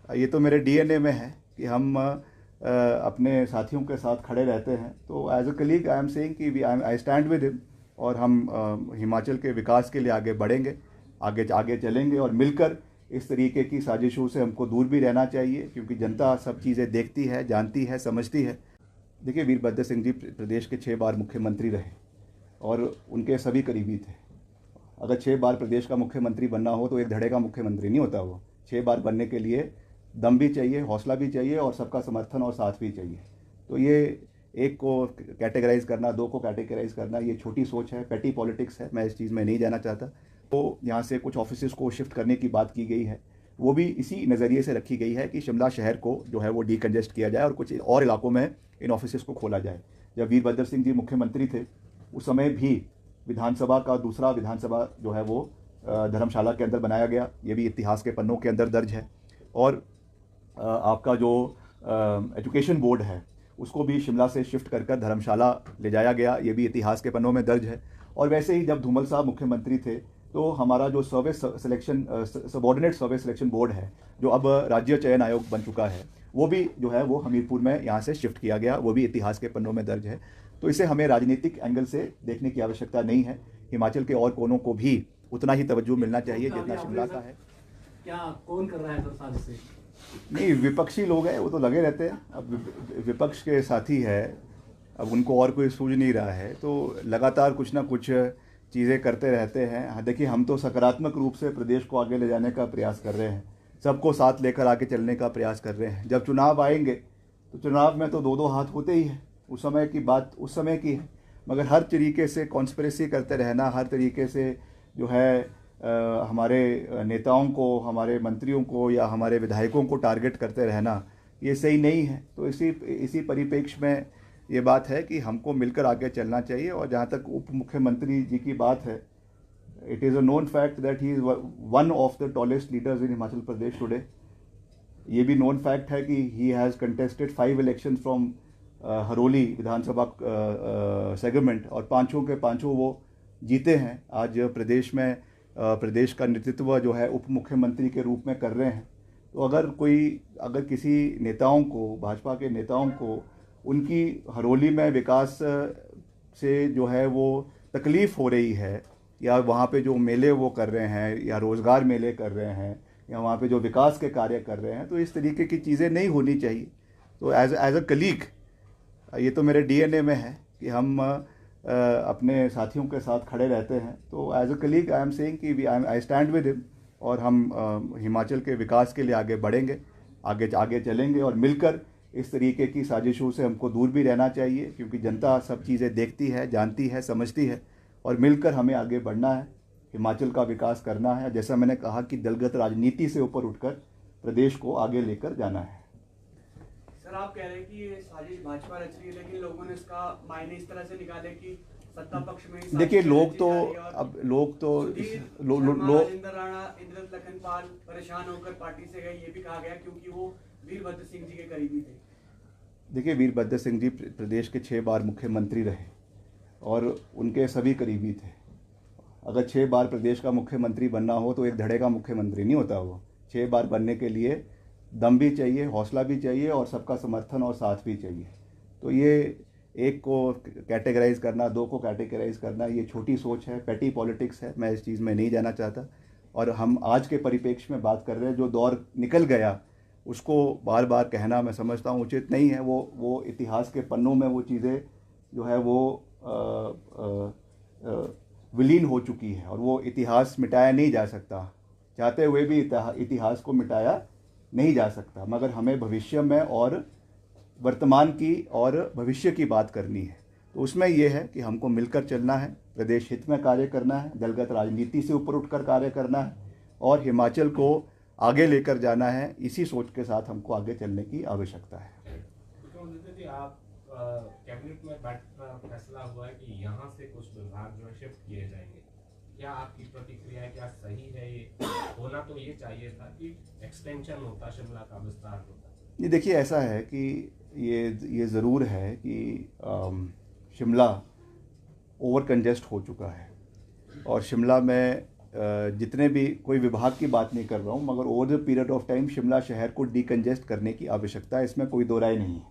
ये तो मेरे डीएनए में है कि हम अपने साथियों के साथ खड़े रहते हैं। तो as a colleague I am saying कि आई स्टैंड विद हिम और हम हिमाचल के विकास के लिए आगे बढ़ेंगे, आगे आगे चलेंगे और मिलकर इस तरीके की साजिशों से हमको दूर भी रहना चाहिए, क्योंकि जनता सब चीज़ें देखती है, जानती है, समझती है। देखिए, वीरभद्र सिंह जी प्रदेश के 6 बार मुख्यमंत्री रहे और उनके सभी करीबी थे। अगर 6 बार प्रदेश का मुख्यमंत्री बनना हो तो एक धड़े का मुख्यमंत्री नहीं होता। वो 6 बार बनने के लिए दम भी चाहिए, हौसला भी चाहिए और सबका समर्थन और साथ भी चाहिए। तो ये एक को कैटेगराइज करना, दो को कैटेगराइज करना, ये छोटी सोच है, पेटी पॉलिटिक्स है। मैं इस चीज़ में नहीं जाना चाहता। तो यहाँ से कुछ ऑफिसेस को शिफ्ट करने की बात की गई है, वो भी इसी नज़रिए से रखी गई है कि शिमला शहर को जो है वो डीकंजेस्ट किया जाए और कुछ और इलाकों में इन ऑफिसेस को खोला जाए। जब वीरभद्र सिंह जी मुख्यमंत्री थे उस समय भी विधानसभा का दूसरा विधानसभा जो है वो धर्मशाला के अंदर बनाया गया। ये भी इतिहास के पन्नों के अंदर दर्ज है। और आपका जो एजुकेशन बोर्ड है उसको भी शिमला से शिफ्ट कर धर्मशाला ले जाया गया। ये भी इतिहास के पन्नों में दर्ज है। और वैसे ही जब धूमल साहब मुख्यमंत्री थे तो हमारा जो service selection subordinate service selection board है, जो अब राज्य चयन आयोग बन चुका है, वो भी जो है वो हमीरपुर में यहाँ से शिफ्ट किया गया। वो भी इतिहास के पन्नों में दर्ज है। तो इसे हमें राजनीतिक एंगल से देखने की आवश्यकता नहीं है। हिमाचल के और कोनों को भी उतना ही तवज्जो मिलना चाहिए जितना शिमला का है। क्या कौन कर रहा है सर साजिश? नहीं, विपक्षी लोग हैं, वो तो लगे रहते हैं। अब विपक्ष के साथी है, अब उनको और कोई सूझ नहीं रहा है तो लगातार कुछ ना कुछ चीज़ें करते रहते हैं। हाँ, देखिए, हम तो सकारात्मक रूप से प्रदेश को आगे ले जाने का प्रयास कर रहे हैं, सबको साथ लेकर आगे चलने का प्रयास कर रहे हैं। जब चुनाव आएंगे तो चुनाव में तो दो दो हाथ होते ही हैं, उस समय की बात उस समय की है। मगर हर तरीके से कॉन्स्पिरेसी करते रहना, हर तरीके से जो है हमारे नेताओं को, हमारे मंत्रियों को या हमारे विधायकों को टारगेट करते रहना, ये सही नहीं है। तो इसी परिप्रेक्ष्य में ये बात है कि हमको मिलकर आगे चलना चाहिए। और जहाँ तक उप मुख्यमंत्री जी की बात है, it is a known fact that he is one of the tallest leaders in Himachal Pradesh today. ये भी नोन फैक्ट है कि he has contested 5 election from Haroli Vidhan Sabha segment और पांचों के पांचों वो जीते हैं। आज प्रदेश का नेतृत्व जो है उप मुख्यमंत्री के रूप में कर रहे हैं। तो अगर किसी नेताओं को, भाजपा के नेताओं को, उनकी हरोली में विकास से जो है वो तकलीफ़ हो रही है, या वहाँ पे जो मेले वो कर रहे हैं, या रोज़गार मेले कर रहे हैं, या वहाँ पे जो विकास के कार्य कर रहे हैं, तो इस तरीके की चीज़ें नहीं होनी चाहिए। तो एज अ कलीग, ये तो मेरे डीएनए में है कि हम अपने साथियों के साथ खड़े रहते हैं। तो as a colleague I am saying कि आई स्टैंड विद हिम और हम हिमाचल के विकास के लिए आगे बढ़ेंगे, आगे आगे चलेंगे और मिलकर इस तरीके की साजिशों से हमको दूर भी रहना चाहिए, क्योंकि जनता सब चीज़ें देखती है, जानती है, समझती है। और मिलकर हमें आगे बढ़ना है, हिमाचल का विकास करना है। जैसा मैंने कहा कि दलगत राजनीति से ऊपर उठकर प्रदेश को आगे लेकर जाना है। सर, आप कह रहे हैं कि ये साजिश भाजपा रच रही है, लेकिन लोगों ने इसका मायने इस तरह से निकाले कि सत्ता पक्ष में देखिए, लोग तो राजेंद्र राणा, इंद्रजीत लखनपाल परेशान होकर पार्टी से गए, ये भी कहा गया क्योंकि वो वीरभद्र सिंह जी के करीबी थे। देखिए, वीरभद्र सिंह जी प्रदेश के 6 बार मुख्यमंत्री रहे और उनके सभी करीबी थे। अगर 6 बार प्रदेश का मुख्यमंत्री बनना हो तो एक धड़े का मुख्यमंत्री नहीं होता। वो 6 बार बनने के लिए दम भी चाहिए, हौसला भी चाहिए और सबका समर्थन और साथ भी चाहिए। तो ये एक को कैटेगराइज करना, दो को कैटेगराइज करना, ये छोटी सोच है, पेटी पॉलिटिक्स है। मैं इस चीज़ में नहीं जाना चाहता। और हम आज के परिप्रेक्ष्य में बात कर रहे हैं, जो दौर निकल गया उसको बार बार कहना मैं समझता हूँ उचित नहीं है। वो इतिहास के पन्नों में वो चीज़ें जो है वो विलीन हो चुकी है और वो इतिहास मिटाया नहीं जा सकता। चाहते हुए भी इतिहास को मिटाया नहीं जा सकता। मगर हमें भविष्य में और वर्तमान की और भविष्य की बात करनी है। तो उसमें यह है कि हमको मिलकर चलना है, प्रदेश हित में कार्य करना है, दलगत राजनीति से ऊपर उठकर कार्य करना है और हिमाचल को आगे लेकर जाना है। इसी सोच के साथ हमको आगे चलने की आवश्यकता है। आप कैबिनेट में फैसला हुआ है कि यहाँ से कुछ विभाग जो है शिफ्ट किए जाएंगे, क्या आपकी प्रतिक्रिया है? क्या सही है? ये होना तो ये चाहिए था कि एक्सटेंशन होता, शिमला का विस्तार होता। ये देखिए, ऐसा है कि ये ज़रूर है कि शिमला ओवर कंजेस्ट हो चुका है और शिमला में जितने भी, कोई विभाग की बात नहीं कर रहा हूँ, मगर over the period of time Shimla शहर को डीकंजेस्ट करने की आवश्यकता है, इसमें कोई दो राय नहीं है।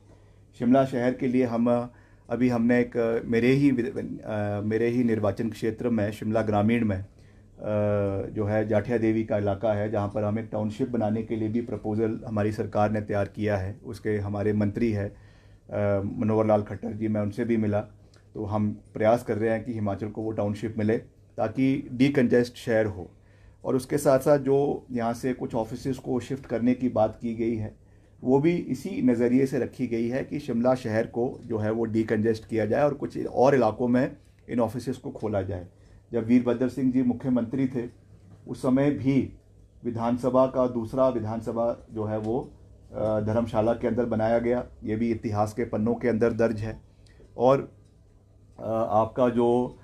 शिमला शहर के लिए अभी हमने एक मेरे ही निर्वाचन क्षेत्र में, शिमला ग्रामीण में जो है जाठिया देवी का इलाका है, जहाँ पर हम एक टाउनशिप बनाने के लिए भी प्रपोज़ल हमारी सरकार ने तैयार किया है। उसके हमारे मंत्री है मनोहर लाल खट्टर जी, मैं उनसे भी मिला, तो हम प्रयास कर रहे हैं कि हिमाचल को वो टाउनशिप मिले ताकि डीकंजेस्ट शहर हो। और उसके साथ साथ जो यहाँ से कुछ ऑफिसेज़ को शिफ्ट करने की बात की गई है, वो भी इसी नज़रिए से रखी गई है कि शिमला शहर को जो है वो डीकंजेस्ट किया जाए और कुछ और इलाकों में इन ऑफिसेज़ को खोला जाए। जब वीरभद्र सिंह जी मुख्यमंत्री थे, उस समय भी विधानसभा का दूसरा विधानसभा जो है वो धर्मशाला के अंदर बनाया गया, ये भी इतिहास के पन्नों के अंदर दर्ज है। और आपका जो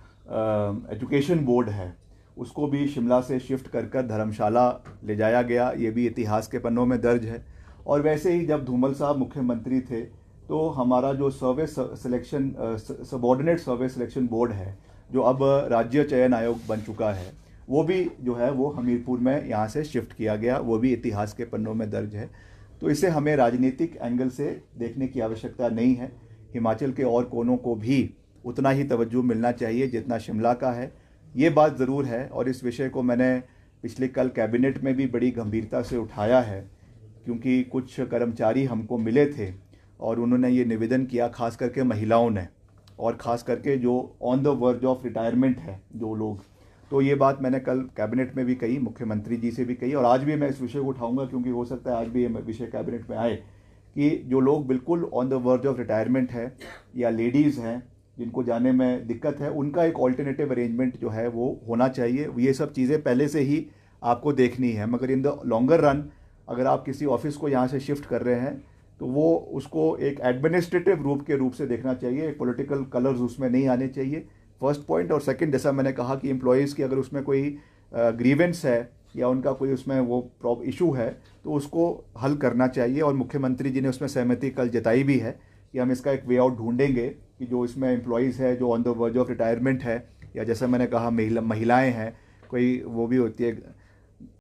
एजुकेशन बोर्ड है, उसको भी शिमला से शिफ्ट कर धर्मशाला ले जाया गया, ये भी इतिहास के पन्नों में दर्ज है। और वैसे ही जब धूमल साहब मुख्यमंत्री थे, तो हमारा जो service selection subordinate service selection board है, जो अब राज्य चयन आयोग बन चुका है, वो भी जो है वो हमीरपुर में यहाँ से शिफ्ट किया गया, वो भी इतिहास के पन्नों में दर्ज है। तो इसे हमें राजनीतिक एंगल से देखने की आवश्यकता नहीं है। हिमाचल के और कोनों को भी उतना ही तवज्जो मिलना चाहिए जितना शिमला का है, ये बात ज़रूर है। और इस विषय को मैंने पिछले कल कैबिनेट में भी बड़ी गंभीरता से उठाया है, क्योंकि कुछ कर्मचारी हमको मिले थे और उन्होंने ये निवेदन किया, खास करके महिलाओं ने, और ख़ास करके जो on the verge of retirement है जो लोग। तो ये बात मैंने कल कैबिनेट में भी कही, मुख्यमंत्री जी से भी कही, और आज भी मैं इस विषय को उठाऊंगा, क्योंकि हो सकता है आज भी ये विषय कैबिनेट में आए कि जो लोग बिल्कुल on the verge of retirement है या लेडीज़ हैं जिनको जाने में दिक्कत है, उनका एक ऑल्टरनेटिव अरेंजमेंट जो है वो होना चाहिए। ये सब चीज़ें पहले से ही आपको देखनी है, मगर इन द लॉन्गर रन अगर आप किसी ऑफिस को यहाँ से शिफ्ट कर रहे हैं तो वो उसको एक एडमिनिस्ट्रेटिव रूप के रूप से देखना चाहिए, एक पॉलिटिकल कलर्स उसमें नहीं आने चाहिए, फर्स्ट पॉइंट। और सेकंड, जैसा मैंने कहा कि एम्प्लॉयज़ की अगर उसमें कोई ग्रीवेंस है या उनका कोई उसमें वो इशू है तो उसको हल करना चाहिए। और मुख्यमंत्री जी ने उसमें सहमति कल जताई भी है कि हम इसका एक वे आउट ढूंढेंगे कि जो इसमें एम्प्लॉयज़ है जो on the verge of retirement है, या जैसा मैंने कहा महिलाएँ हैं, कोई वो भी होती है